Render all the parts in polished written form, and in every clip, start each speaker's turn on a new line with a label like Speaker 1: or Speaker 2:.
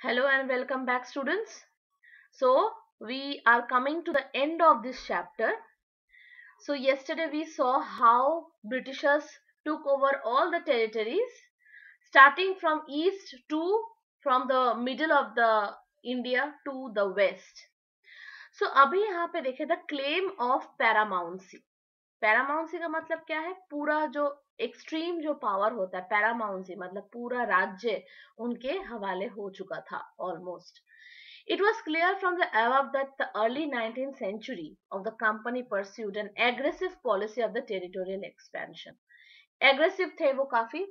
Speaker 1: Hello and welcome back, students. So, we are coming to the end of this chapter. So, yesterday we saw how Britishers took over all the territories, starting from east to from the middle of the India to the west. So, अभी यहाँ पे देखे the claim of paramountcy. Paramountcy का मतलब क्या है? पूरा जो एक्सट्रीम जो पावर होता है, पैरामाउंसी मतलब पूरा राज्य उनके हवाले हो चुका था almost. It was clear from the above that the early 19th century of the company pursued an aggressive policy of the territorial expansion. Aggressive थे वो, काफी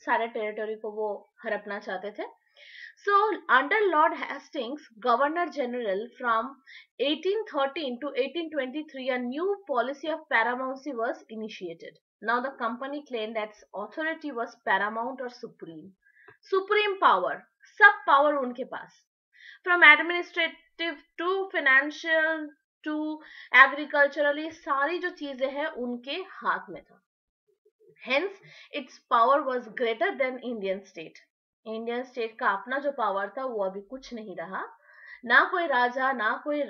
Speaker 1: सारे टेरिटरी को वो हड़पना चाहते थे. So, under Lord Hastings, Governor General, from 1813 to 1823, a new policy of paramountcy was initiated. Now, the company claimed that its authority was paramount or supreme. Supreme power, सब power उनके पास. From administrative to financial to agriculturally, सारी जो चीजें हैं उनके हाथ में था. Hence, its power was greater than Indian state. Indian state का अपना जो पावर था वो अभी कुछ नहीं रहा. ना कोई राजा, ना कोई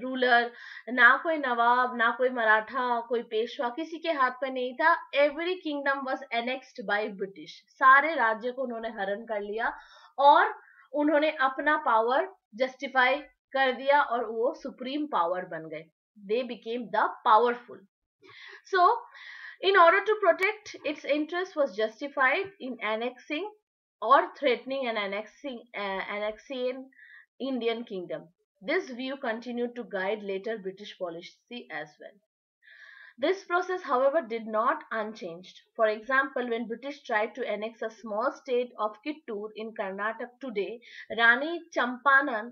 Speaker 1: रूलर, ना कोई नवाब, ना कोई मराठा, कोई पेशवा, किसी के हाथ पे नहीं था. Every kingdom was annexed by British. सारे राज्य को उन्होंने हरण कर लिया और उन्होंने अपना पावर जस्टिफाई कर दिया और वो सुप्रीम पावर बन गए. They became the powerful. So, in order to protect its interest was justified in annexing or threatening and annexing Indian kingdom. This view continued to guide later British policy as well. This process, however, did not unchanged. For example, when British tried to annex a small state of Kittur in Karnataka today, Rani Champanan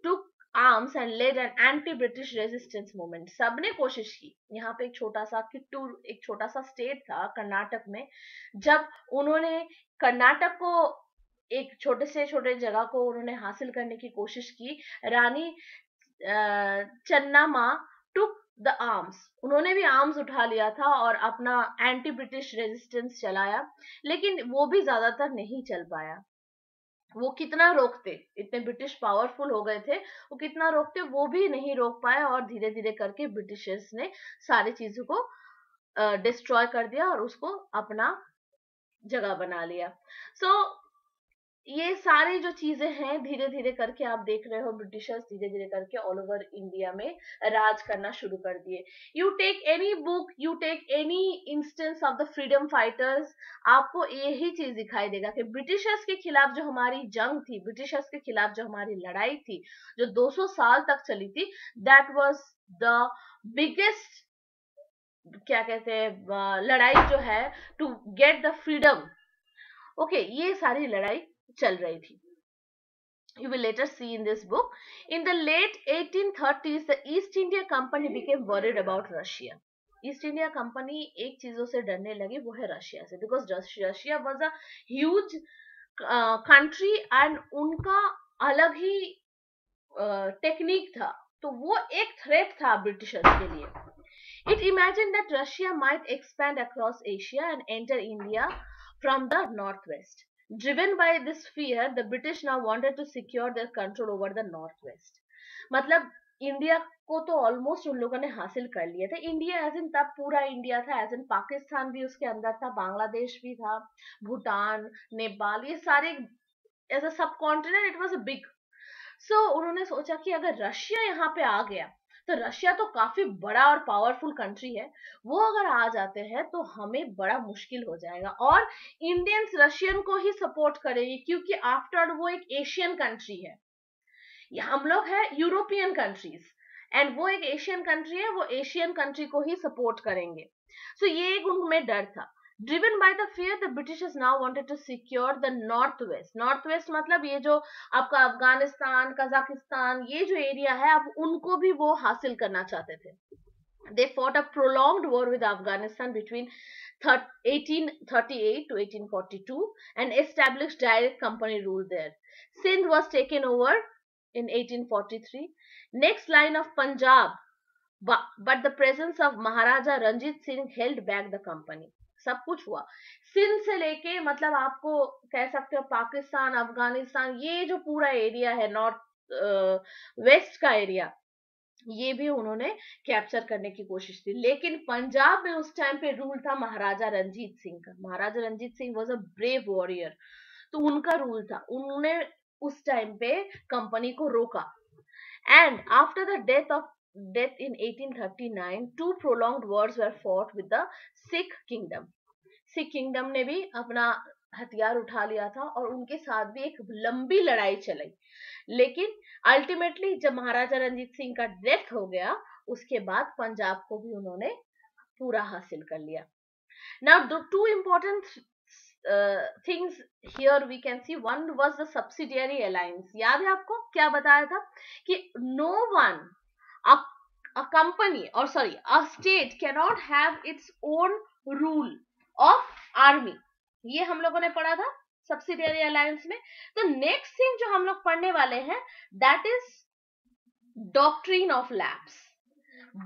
Speaker 1: took arms and led an anti-British resistance movement. सबने कोशिश की. यहाँ पे एक छोटा सा किट्टूर, एक छोटा सा स्टेट था कर्नाटक में. जब उन्होंने कर्नाटक को एक छोटे से छोटे जगह को उन्होंने हासिल करने की कोशिश की, रानी चन्नामा टुक द आर्म्स. उन्होंने भी आर्म्स उठा लिया था और अपना एंटी ब्रिटिश रेजिस्टेंस चलाया, लेकिन वो भी ज्यादातर नहीं चल पाया. वो कितना रोकते, इतने ब्रिटिश पावरफुल हो गए थे, वो कितना रोकते वो भी नहीं रोक पाए और धीरे धीरे करके ब्रिटिशर्स ने सारी चीजों को डिस्ट्रॉय कर दिया और उसको अपना जगह बना लिया. सो ये सारी जो चीजें हैं धीरे धीरे करके आप देख रहे हो, ब्रिटिशर्स धीरे धीरे करके ऑल ओवर इंडिया में राज करना शुरू कर दिए. You take any book, you take any instance of the freedom fighters, आपको यही चीज दिखाई देगा कि ब्रिटिशर्स के खिलाफ जो हमारी जंग थी, ब्रिटिशर्स के खिलाफ जो हमारी लड़ाई थी, जो 200 साल तक चली थी, दैट वाज द बिगेस्ट, क्या कहते हैं, लड़ाई जो है to get the freedom. Okay, ये सारी लड़ाई चल रही थी. You will later see in this book. In the late 1830s, the East India Company became worried about Russia. East India company एक चीजों से डरने लगी, वो है रशिया से. Because Russia was a huge country and उनका अलग ही टेक्निक था, तो वो एक थ्रेट था ब्रिटिशर्स के लिए. It imagined that Russia might expand across Asia and enter India from the northwest. Driven by this fear, the British now wanted to secure their control over the northwest. मतलब India को तो almost उन लोगों ने हासिल कर लिया था. इंडिया एज इन तब पूरा इंडिया था, एज इन पाकिस्तान भी उसके अंदर था, बांग्लादेश भी था, भूटान, नेपाल, ये सारे as a subcontinent it was a big. So उन्होंने सोचा कि अगर रशिया यहाँ पे आ गया तो रशिया तो काफी बड़ा और पावरफुल कंट्री है, वो अगर आ जाते हैं तो हमें बड़ा मुश्किल हो जाएगा और इंडियंस रशियन को ही सपोर्ट करेंगे, क्योंकि आफ्टर वो एक एशियन कंट्री है. हम लोग है यूरोपियन कंट्रीज एंड वो एक एशियन कंट्री है, वो एशियन कंट्री को ही सपोर्ट करेंगे. सो ये एक उनमें डर था. Driven by the fear, the Britishers now wanted to secure the northwest. Northwest मतलब ये जो आपका अफगानिस्तान, कजाकिस्तान, ये जो एरिया है, अब उनको भी वो हासिल करना चाहते थे. They fought a prolonged war with Afghanistan between 1838 to 1842 and established direct company rule there. Sindh was taken over in 1843. Next line of Punjab, but the presence of Maharaja Ranjit Singh held back the company. सब कुछ हुआ। सिंध से लेके मतलब आपको कह सकते हो पाकिस्तान, अफगानिस्तान, ये जो पूरा एरिया है नॉर्थ वेस्ट का एरिया, ये भी उन्होंने कैप्चर करने की कोशिश की। लेकिन पंजाब में उस टाइम पे रूल था महाराजा रंजीत सिंह का। Maharaja Ranjit Singh was a brave warrior, तो उनका रूल था, उन्होंने उस टाइम पे कंपनी को रोका। And after the death in 1839, two prolonged wars were fought with the Sikh kingdom. Sikh kingdom ने भी अपना हथियार उठा लिया था और उनके साथ भी एक लंबी लड़ाई चली। लेकिन अल्टीमेटली जब महाराजा रंजीत सिंह का डेथ हो गया, उसके बाद पंजाब को भी उन्होंने पूरा हासिल कर लिया। Now the two important things here we can see, one was the subsidiary alliance. याद है आपको क्या बताया था कि no one, a company or sorry a state cannot have its own rule of army. ये हम लोगों ने पढ़ा था सब्सिडियरी अलायंस में। तो नेक्स्ट थिंग जो हम लोग पढ़ने वाले हैं that is doctrine of lapse.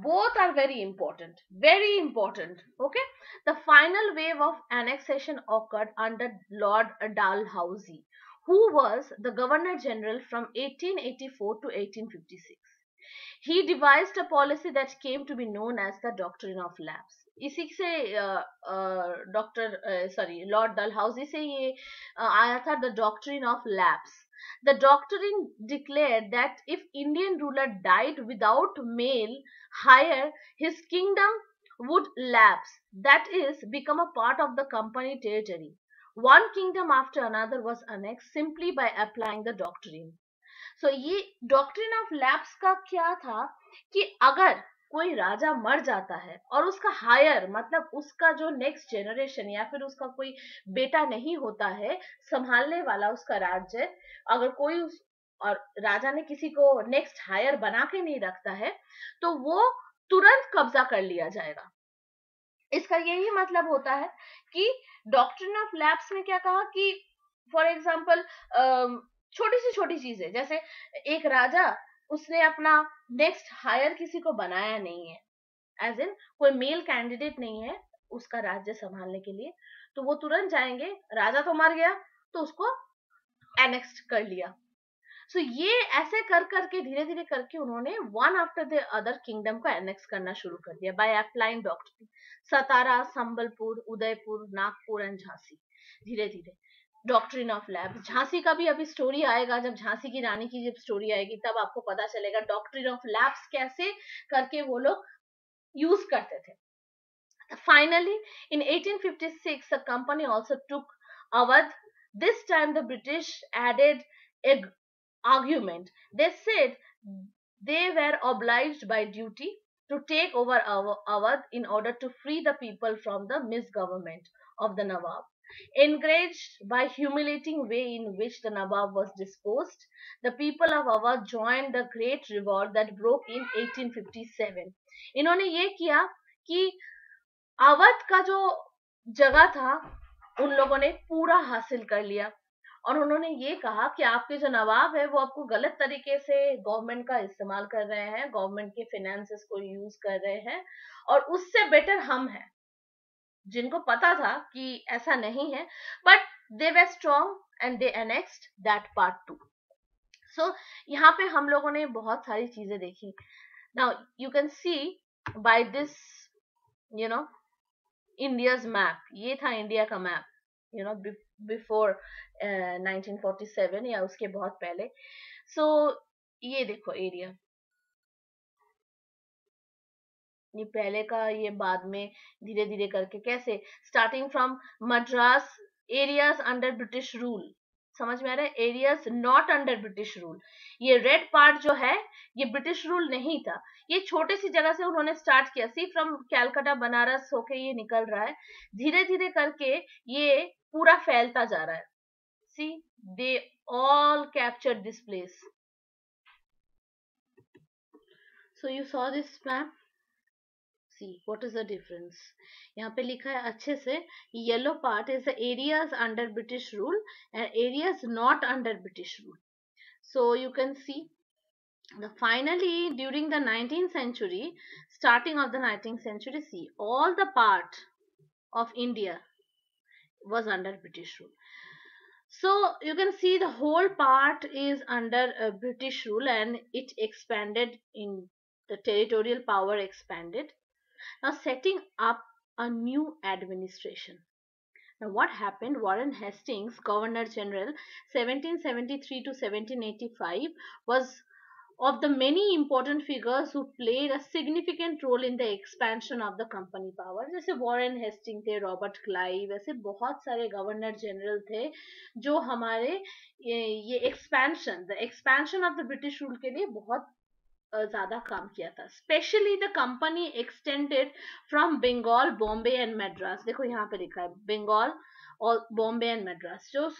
Speaker 1: Both are very important, very important. Okay, the final wave of annexation occurred under Lord Dalhousie, who was the Governor General from 1884 to 1856. He devised a policy that came to be known as the Doctrine of Lapse. इसी से Lord Dalhousie से ये आया था the doctrine of lapse. The doctrine declared that if Indian ruler died without male heir, his kingdom would lapse, that is, become a part of the company territory. One kingdom after another was annexed simply by applying the doctrine. So ये doctrine of lapse का क्या था कि अगर कोई राजा मर जाता है और उसका हायर मतलब उसका जो नेक्स्ट जनरेशन या फिर उसका कोई बेटा नहीं होता है संभालने वाला उसका राज्य, अगर कोई उस और राजा ने किसी को नेक्स्ट हायर बना के नहीं रखता है तो वो तुरंत कब्जा कर लिया जाएगा. इसका यही मतलब होता है कि डॉक्ट्रिन ऑफ लैप्स में क्या कहा कि फॉर एग्जाम्पल छोटी सी छोटी चीजें, जैसे एक राजा उसने अपना नेक्स्ट हायर किसी को बनाया नहीं है, एज इन कोई मेल कैंडिडेट नहीं है उसका राज्य संभालने के लिए, तो वो तुरंत जाएंगे, राजा तो मर गया तो उसको एनेक्स कर लिया. सो ये ऐसे कर करके धीरे धीरे करके उन्होंने one after the other kingdom को एनेक्स करना शुरू कर दिया by applying doctrine. Satara, Sambalpur, Udaipur, Nagpur and Jhansi. धीरे धीरे डॉक्ट्रिन ऑफ लैप्स. झांसी का भी अभी स्टोरी आएगा, जब झांसी की रानी की जब स्टोरी आएगी तब आपको पता चलेगा डॉक्ट्रिन ऑफ लैप्स कैसे करके वो लोग यूज करते थे. Finally, in 1856, the company also took Awadh. This time the British added a argument. They said they were obliged by duty to take over Awadh in order to free the people from the misgovernment of the Nawab. Encouraged by humiliating way in which the Nawab was disposed, the people of Awadh joined the Great Revolt that broke in 1857. इन्होंने ये किया कि अवध का जो जगह था उन लोगों ने पूरा हासिल कर लिया और उन्होंने ये कहा कि आपके जो नवाब है वो आपको गलत तरीके से गवर्नमेंट का इस्तेमाल कर रहे हैं, गवर्नमेंट के फाइनेंसेस को यूज कर रहे हैं और उससे बेटर हम हैं, जिनको पता था कि ऐसा नहीं है, but they were strong and they annexed that part too. So यहाँ पे हम लोगों ने बहुत सारी चीजें देखी. Now you can see by this you know India's map. ये था इंडिया का मैप यू नो बिफोर 1947 या उसके बहुत पहले. सो ये देखो एरिया, ये पहले का, ये बाद में धीरे धीरे करके कैसे starting from Madras areas under British rule. समझ में आ रहा है? Areas not under British rule. ये रेड पार्ट जो है ये ब्रिटिश रूल नहीं था, ये छोटे सी जगह से उन्होंने स्टार्ट किया. सी फ्रॉम कैलकाटा बनारस होके ये निकल रहा है, धीरे धीरे करके ये पूरा फैलता जा रहा है. See they all captured this place. So you saw this map. See what is the difference. यहाँ पे लिखा है अच्छे से, yellow part is the areas under British rule and areas not under British rule. So you can see finally during the 19th century, starting of the 19th century, see all the part of India was under British rule. So you can see the whole part is under British rule, and it expanded in the territorial power expanded. Now setting up a new administration. Now what happened? Warren Hastings, Governor General, 1773 to 1785, was of the many important figures who played a significant role in the expansion of the company power. जैसे Warren Hastings थे, Robert Clive, ऐसे बहुत सारे governor general थे जो हमारे ये expansion of the British rule के लिए बहुत ज्यादा काम किया था. Specially the company extended from Bengal, Bombay and Madras. देखो यहाँ पे लिखा है बंगाल और बॉम्बे एंड मद्रास, जो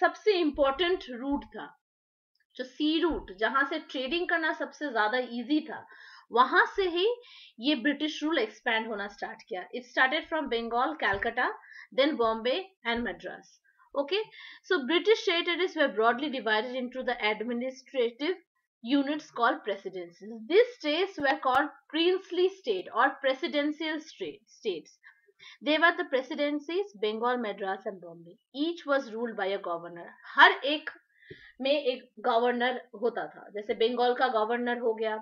Speaker 1: सबसे इंपॉर्टेंट रूट था, जो सी रूट जहां से ट्रेडिंग करना सबसे ज्यादा इजी था, वहां से ही ये ब्रिटिश रूल एक्सपैंड होना स्टार्ट किया. It started from Bengal, Calcutta, then Bombay and Madras. Okay, so British territories were broadly divided into the administrative units called presidencies. These states were called princely state or presidential states. They were the presidencies Bengal, Madras and Bombay. Each was ruled by a governor. हर एक में एक governor होता था. जैसे बंगाल का governor हो गया,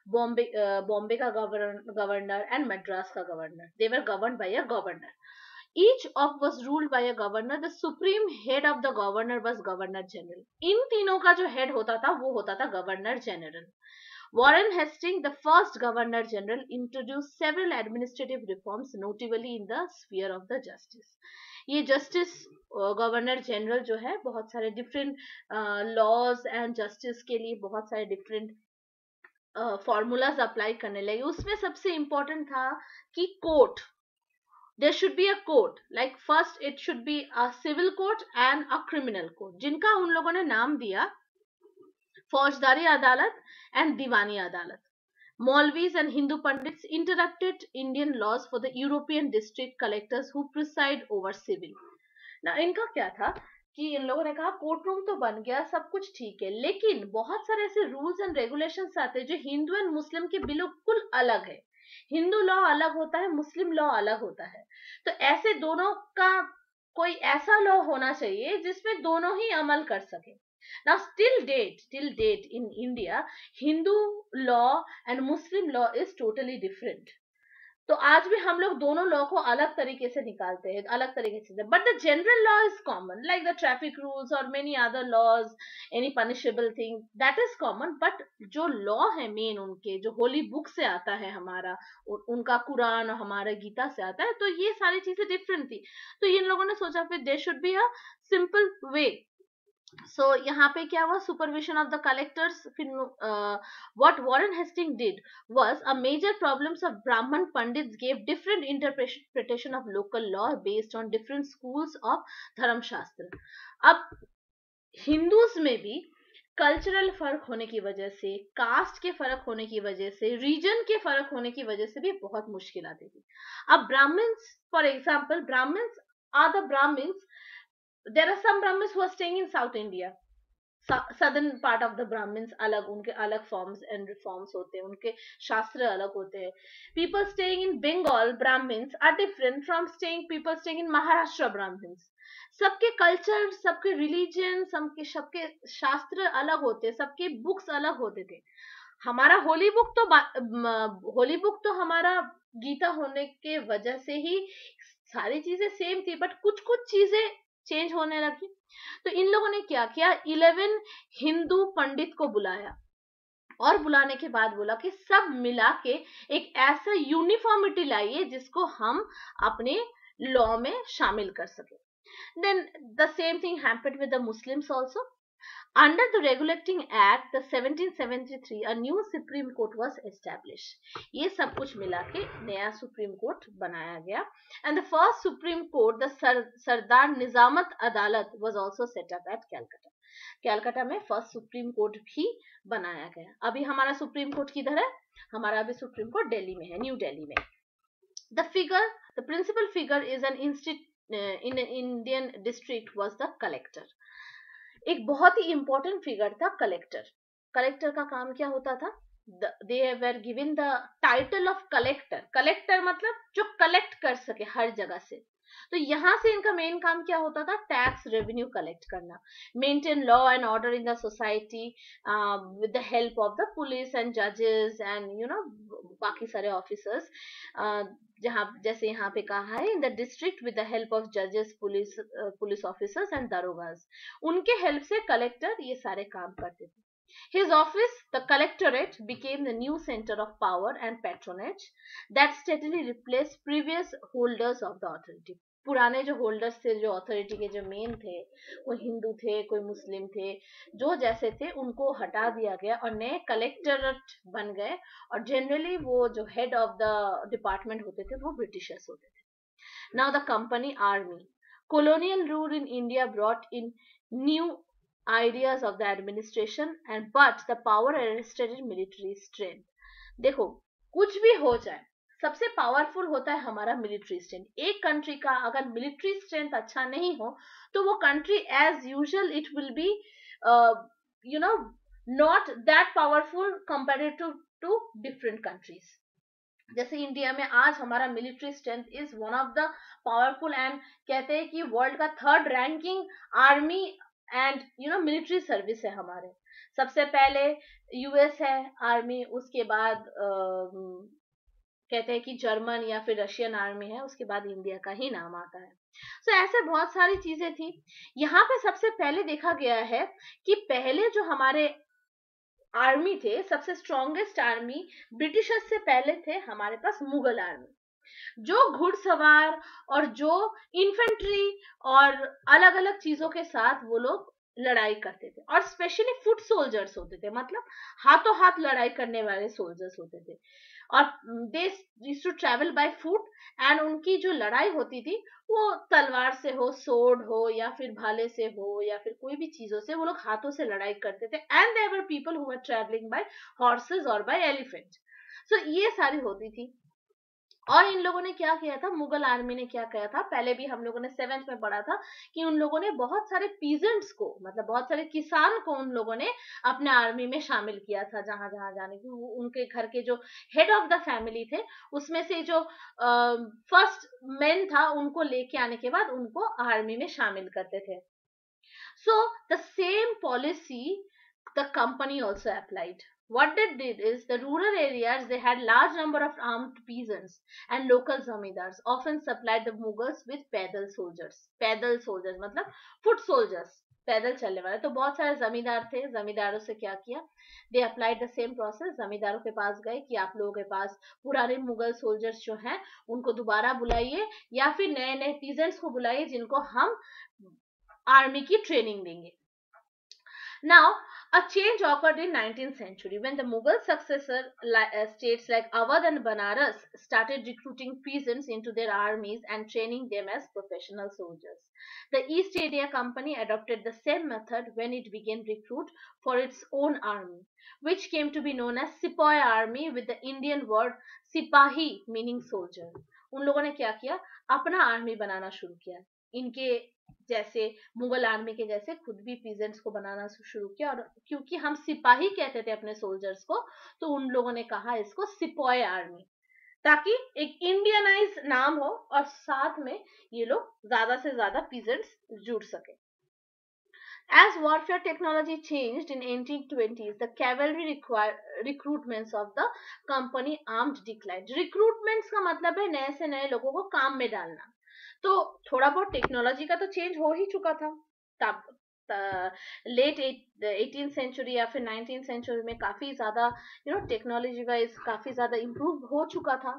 Speaker 1: बॉम्बे का गवर्नर एंड मद्रास का governor. They were governed bye a governor. Each of was ruled by a governor. The supreme head of the governor was governor general. इन तीनों का जो head होता था वो होता था governor general. Warren Hastings, the first governor general, introduced several administrative reforms, notably in the sphere of the justice. ये justice governor general जो है बहुत सारे डिफरेंट लॉज एंड जस्टिस के लिए बहुत सारे डिफरेंट फॉर्मूलाज अप्लाई करने लगे. उसमें सबसे इम्पोर्टेंट था कि court, there should be a court, like first it should be a civil court and a criminal court, जिनका उन लोगों ने नाम दिया फौजदारी अदालत and दीवानी अदालत. Maulvis and Hindu Pandits interrupted Indian laws for the European district collectors who preside over civil. Now इनका क्या था कि इन लोगों ने कहा कोर्ट रूम तो बन गया, सब कुछ ठीक है, लेकिन बहुत सारे ऐसे रूल्स एंड रेगुलेशंस आते हैं जो हिंदू एंड मुस्लिम के बिल्कुल अलग है. हिंदू लॉ अलग होता है, मुस्लिम लॉ अलग होता है. तो ऐसे दोनों का कोई ऐसा लॉ होना चाहिए जिसमें दोनों ही अमल कर सके. Now till date in India, Hindu law and Muslim law is totally different. तो आज भी हम लोग दोनों लॉ को अलग तरीके से निकालते हैं, अलग तरीके से. But the general law is common, like the traffic rules और many other laws, any punishable thing, that is common. But जो लॉ है मेन उनके, जो होली बुक से आता है हमारा, उनका कुरान और हमारा गीता से आता है, तो ये सारी चीजें डिफरेंट थी. तो इन लोगों ने सोचा फिर there should be a simple way. So यहाँ पे क्या हुआ, supervision of the collectors. What Warren Hastings did was a major problems of Brahman Pandits gave different interpretation of local law based on different schools of धर्म शास्त्र. अब Hindus में भी cultural फर्क होने की वजह से, कास्ट के फर्क होने की वजह से, रीजन के फर्क होने की वजह से भी बहुत मुश्किल आती थी. अब Brahmins, for example, Brahmins are the Brahmins. There are some Brahmins who are staying in South India. Southern part of the Brahmins अलग, उनके अलग forms and reforms होते हैं, उनके शास्त्र अलग होते हैं. People staying in Bengal Brahmins are different from people staying in Maharashtra Brahmins. सबके कल्चर, सबके रिलीजन, सबके शास्त्र अलग होते, सबके बुक्स अलग होते थे. हमारा होली बुक तो हमारा गीता होने के वजह से ही सारी चीजें सेम थी, बट कुछ कुछ चीजें चेंज होने लगी. तो इन लोगों ने क्या किया, 11 हिंदू पंडित को बुलाया और बुलाने के बाद बोला कि सब मिला के एक ऐसा यूनिफॉर्मिटी लाइए जिसको हम अपने लॉ में शामिल कर सके. Then the same thing happened with the Muslims also. Under the Regulating Act, the 1773, a new Supreme Court was established. ये सब कुछ मिला के नया सुप्रीम कोर्ट बनाया गया. And the first Supreme Court, the सरदार निजामत अदालत, was also set up at Calcutta. Calcutta में फर्स्ट सुप्रीम कोर्ट भी बनाया गया. अभी हमारा सुप्रीम कोर्ट किधर है? हमारा अभी सुप्रीम कोर्ट दिल्ली में है, न्यू दिल्ली में. The principal figure is an in an Indian district was the collector. एक बहुत ही इंपॉर्टेंट फिगर था कलेक्टर. कलेक्टर का काम क्या होता था? they were given the title of collector. Collector मतलब जो collect कर सके हर जगह से. तो यहाँ से इनका मेन काम क्या होता था? टैक्स रेवेन्यू कलेक्ट करना, maintain law and order in the society with the help of the police and जजेस एंड बाकी सारे ऑफिसर्स, जहाँ जैसे यहाँ पे कहा है in the district with the help of जजेस, पुलिस ऑफिसर्स एंड दरोगास, उनके हेल्प से कलेक्टर ये सारे काम करते थे. His office, the collectorate, became the new center of power and patronage that steadily replaced previous holders of the authority. पुराने जो होल्डर्स थे, जो अथॉरिटी के जो मेन थे, कोई हिंदू थे, कोई मुस्लिम थे, जो जैसे थे उनको हटा दिया गया और नए कलेक्टरेट बन गए. और जनरली वो जो हेड ऑफ द डिपार्टमेंट होते थे वो ब्रिटिशर्स होते थे. Now the company army. Colonial rule in India brought in new ideas of the administration and but the power rested in military strength. देखो, कुछ भी हो जाए, सबसे पावरफुल होता है हमारा मिलिट्री स्ट्रेंथ. एक कंट्री का अगर मिलिट्री स्ट्रेंथ अच्छा नहीं हो तो वो country as usual it will be not that powerful comparative to different countries. जैसे इंडिया में आज हमारा military strength is one of the powerful and कहते हैं कि वर्ल्ड का 3rd ranking army and military service है हमारे. सबसे पहले यूएस है आर्मी, उसके बाद कहते हैं कि जर्मन या फिर रशियन आर्मी है, उसके बाद इंडिया का ही नाम आता है. सो ऐसे बहुत सारी चीजें थी. यहाँ पे सबसे पहले देखा गया है कि पहले जो हमारे आर्मी थे, सबसे स्ट्रॉन्गेस्ट आर्मी ब्रिटिशर्स से पहले थे हमारे पास मुगल आर्मी, जो घुड़सवार और जो इन्फेंट्री और अलग अलग चीजों के साथ वो लोग लड़ाई करते थे. और स्पेशली फुट सोल्जर्स होते थे, मतलब हाथों हाथ लड़ाई करने वाले सोल्जर्स होते थे. और they used to travel by foot and उनकी जो लड़ाई होती थी वो तलवार से हो, सोर्ड हो, या फिर भाले से हो, या फिर कोई भी चीजों से वो लोग हाथों से लड़ाई करते थे. And there were people who were travelling by horses और बाय एलिफेंट. सो ये सारी होती थी. और इन लोगों ने क्या किया था, मुगल आर्मी ने क्या किया था, पहले भी हम लोगों ने 7th में पढ़ा था कि उन लोगों ने बहुत सारे पीजेंट्स को, मतलब बहुत सारे किसान को उन लोगों ने अपने आर्मी में शामिल किया था. जहां जहां जाने की उनके घर के जो हेड ऑफ द फैमिली थे उसमें से जो फर्स्ट मैन था उनको लेके आने के बाद उनको आर्मी में शामिल करते थे. So the same policy the company also applied. What they did is the rural areas they had large number of armed peasants and local zamindars often supplied the Mughals with पैदल soldiers. पैदल soldiers मतलब foot soldiers, पैदल चलने वाले. तो बहुत सारे जमींदार थे, जमींदारों से क्या किया, they applied the same process. जमींदारों के पास गए कि आप लोगों के पास पुराने मुगल सोल्जर्स जो हैं उनको दोबारा बुलाइए या फिर नए नए पीजेंट्स को बुलाइए जिनको हम आर्मी की ट्रेनिंग देंगे. Now, a change occurred in 19th century when the Mughal successor states like Awadh and Banaras started recruiting peasants into their armies and training them as professional soldiers. The East India Company adopted the same method when it began recruit for its own army, which came to be known as Sepoy Army with the Indian word Sipahi meaning soldier. उन लोगों ने क्या किया, अपना army बनाना शुरू किया. इनके जैसे मुगल आर्मी के जैसे खुद भी पीजेंट्स को बनाना शुरू किया. और क्योंकि हम सिपाही कहते थे अपने सोल्जर्स को तो उन लोगों ने कहा इसको सिपॉय आर्मी, ताकि एक इंडियनाइज नाम हो और साथ में ये लोग ज्यादा से ज्यादा पीजेंट्स जुड़ सके. As warfare technology changed in 1820s, the cavalry recruitments of the company armed declined. Recruitments का मतलब है नए से नए लोगों को काम में डालना. तो थोड़ा बहुत टेक्नोलॉजी का तो चेंज हो ही चुका था तब लेट 18th सेंचुरी या फिर 19th सेंचुरी में काफी ज्यादा टेक्नोलॉजी वाइज काफी ज्यादा इम्प्रूव हो चुका था.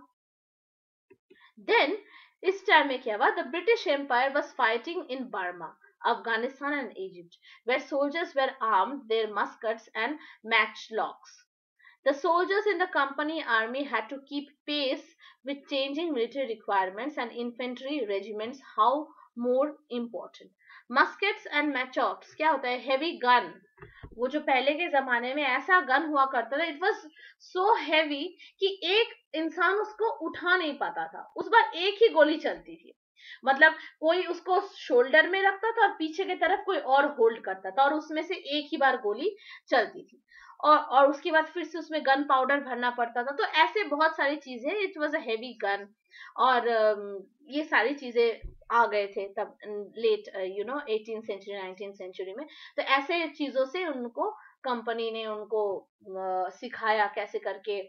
Speaker 1: देन इस टाइम में क्या हुआ, the British empire was fighting in Burma, Afghanistan and Egypt, where soldiers were armed their muskets and matchlocks. The soldiers in the company army had to keep pace with changing military requirements and infantry regiments. How more important? Muskets and matchlocks क्या होता है, heavy gun. वो जो पहले के जमाने में ऐसा गन हुआ करता था, इट वॉज सो हैवी कि एक इंसान उसको उठा नहीं पाता था. उस बार एक ही गोली चलती थी, मतलब कोई उसको शोल्डर में रखता था और पीछे की तरफ कोई और होल्ड करता था और उसमें से एक ही बार गोली चलती थी. और उसके बाद फिर से उसमें गन पाउडर भरना पड़ता था। तो ऐसे बहुत सारी चीजें, it was a heavy gun, और ये सारी चीजें आ गए थे तब late 18th century 19th century में। तो ऐसे चीजों से उनको कंपनी ने उनको सिखाया कैसे करके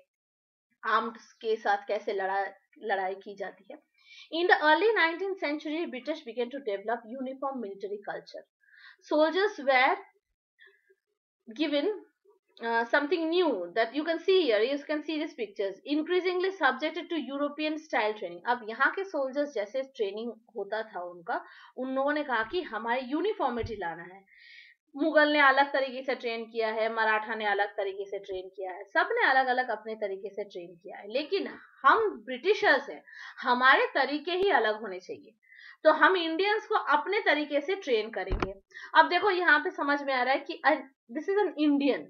Speaker 1: आर्म्स के साथ कैसे लड़ाई की जाती है। In the early 19th century, British began to develop uniform military culture. Soldiers were given something new that you can see here. You can see these pictures. Increasingly subjected to European style training. अब यहाँ के soldiers जैसे training होता था उनका, उन लोगों ने कहा कि हमारे यूनिफॉर्मिटी लाना है। मुगल ने अलग तरीके से ट्रेन किया है, मराठा ने अलग तरीके से ट्रेन किया है, सब ने अलग अलग अपने तरीके से ट्रेन किया है, लेकिन हम ब्रिटिशर्स हैं, हमारे तरीके ही अलग होने चाहिए। तो हम इंडियंस को अपने तरीके से ट्रेन करेंगे। अब देखो यहाँ पे समझ में आ रहा है कि this is an Indian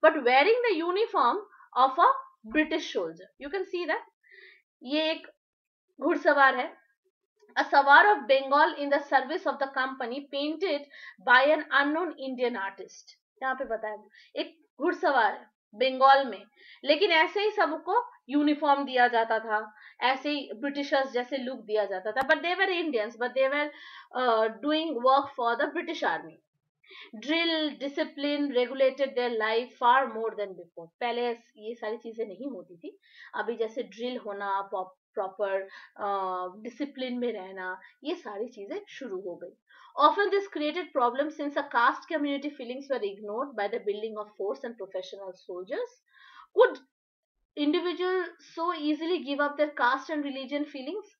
Speaker 1: but wearing the uniform of a British soldier. You can see that ये एक घुड़सवार है, a savar of Bengal in the service of the company painted by an unknown Indian artist। यहाँ पे बताया एक घुड़सवार है बंगाल में, लेकिन ऐसे ही सबको यूनिफॉर्म दिया जाता था, ऐसे ही ब्रिटिशर्स जैसे लुक दिया जाता था, but they were Indians, but they were doing work for the British army. Drill discipline regulated their life far more than before. पहले ये सारी चीजें नहीं होती थी, अभी जैसे ड्रिल होना, प्रॉपर डिसिप्लिन में रहना, ये सारी चीजें शुरू हो गई। Often this created problems since the caste community feelings were ignored by the building of force and professional soldiers. Could individuals so easily give up their caste and religion feelings?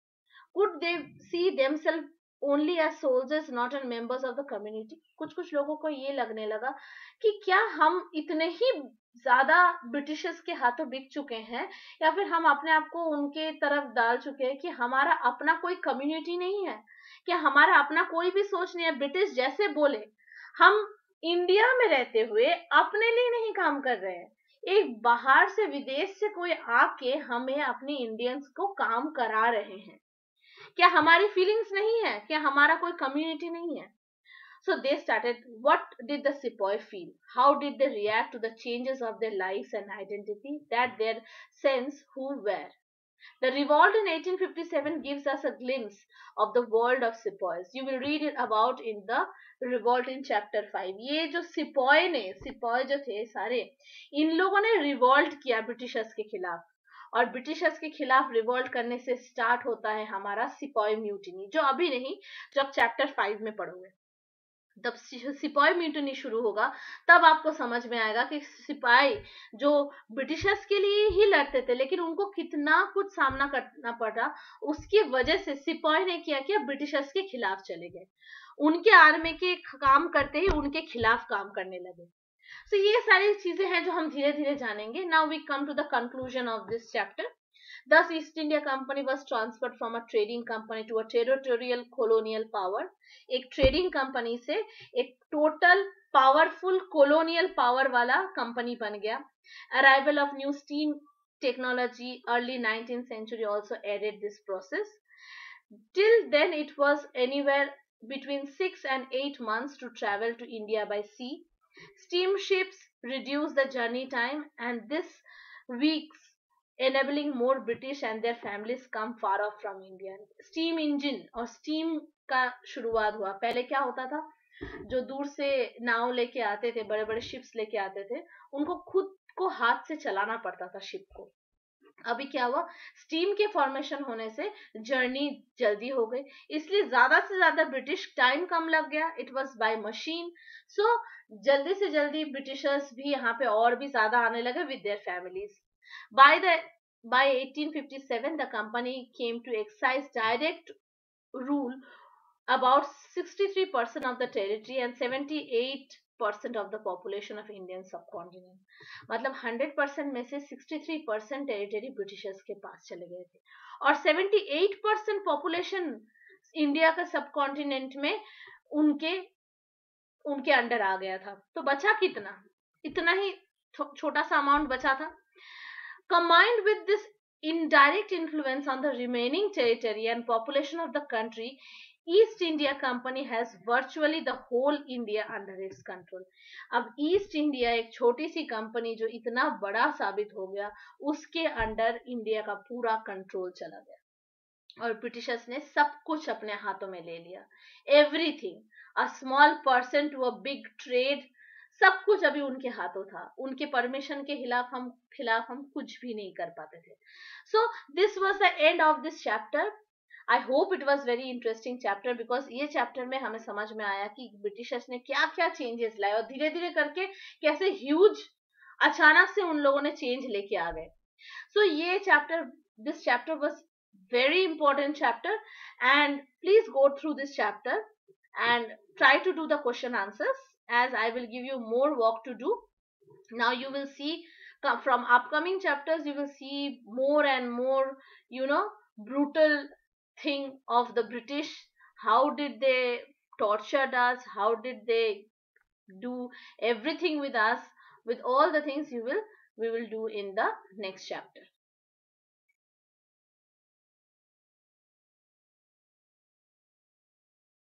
Speaker 1: Could they see themselves only as soldiers, not as members of the community? कुछ कुछ लोगों को ये लगने लगा कि क्या हम इतने ही ज्यादा ब्रिटिशर्स के हाथों बिक चुके हैं, या फिर हम अपने आप को उनके तरफ डाल चुके हैं कि हमारा अपना कोई कम्युनिटी नहीं है, कि हमारा अपना कोई भी सोच नहीं है। ब्रिटिश जैसे बोले, हम इंडिया में रहते हुए अपने लिए नहीं काम कर रहे हैं, एक बाहर से विदेश से कोई आके हमें अपने इंडियंस को काम करा रहे हैं। क्या हमारी फीलिंग्स नहीं है? क्या हमारा कोई कम्युनिटी नहीं है? So they started, what did the sepoy feel? How did they react to the changes of their lives and identity, that their sense who were? The revolt in 1857 gives us a glimpse of the world of sepoys. You will read it about in the revolt in chapter 5. ये जो सिपाही जो थे सारे, इन लोगों ने revolt किया Britishers के खिलाफ, और ब्रिटिशर्स के खिलाफ रिवॉल्ट करने से स्टार्ट होता है हमारा सिपाही म्यूटिनी, जो अभी नहीं, जब चैप्टर 5 में पढ़ोगे तब सिपाही म्यूटिनी शुरू होगा, तब आपको समझ में आएगा कि सिपाही जो ब्रिटिशर्स के लिए ही लड़ते थे, लेकिन उनको कितना कुछ सामना करना पड़ा, उसकी वजह से सिपाही ने क्या किया, ब्रिटिशर्स के खिलाफ चले गए, उनके आर्मी के काम करते ही उनके खिलाफ काम करने लगे। So ये सारी चीजें हैं जो हम धीरे धीरे जानेंगे। Now we come to the conclusion of this chapter. Thus East India Company was transferred from a trading company to a territorial colonial power. एक ट्रेडिंग कंपनी से एक टोटल पावरफुल colonial पावर वाला कंपनी बन गया। Arrival of new steam technology early 19th century also added this process. Till then it was anywhere between 6 and 8 months to travel to India by sea. Steamships reduced the journey time, and this weeks enabling more British and their families come far off from India. Steam engine और steam का शुरुआत हुआ। पहले क्या होता था, जो दूर से नाव लेके आते थे, बड़े बड़े शिप्स लेके आते थे, उनको खुद को हाथ से चलाना पड़ता था शिप को। अभी क्या हुआ, स्टीम के फॉर्मेशन होने से जर्नी जल्दी हो गई, इसलिए ज्यादा से ज्यादा ब्रिटिश टाइम कम लग गया। It was by machine. So जल्दी से जल्दी ब्रिटिशर्स भी यहाँ पे और भी ज्यादा आने लगे with their families. by 1857 the company came to exercise direct rule about 63% of the territory and 78% of the population of Indian subcontinent. मतलब 100% में से 63% टेरिटरी ब्रिटिशर्स के पास चले गए थे, और 78% पॉपुलेशन इंडिया का सबकॉन्टिनेंट में उनके अंडर आ गया था। तो बचा कितना, इतना ही छोटा सा अमाउंट बचा था। Combined with this indirect influence on the remaining territory and population of the country, East India company has virtually the whole India under its control. अब ईस्ट इंडिया एक छोटी सी कंपनी जो इतना बड़ा साबित हो गया, उसके अंडर इंडिया का पूरा कंट्रोल चला गया और ब्रिटिशर्स ने सब कुछ अपने हाथों में ले लिया. Everything, a small person to a big trade, सब कुछ अभी उनके हाथों था. उनके परमिशन के खिलाफ हम कुछ भी नहीं कर पाते थे. So this was the end of this chapter. I hope it was very interesting chapter, because ये चैप्टर में हमें समझ में आया कि ब्रिटिशर्स ने क्या क्या चेंजेस लाए और धीरे धीरे करके कैसे ह्यूज अचानक से उन लोगों ने चेंज लेके आ गए. सो ये chapter, this chapter was very important chapter, and please go through this chapter and try to do the question answers, as I will give you more work to do. Now you will see from upcoming chapters, you will see more and more, brutal thing of the British. How did they torture us? How did they do everything with us? With all the things we will do in the next chapter.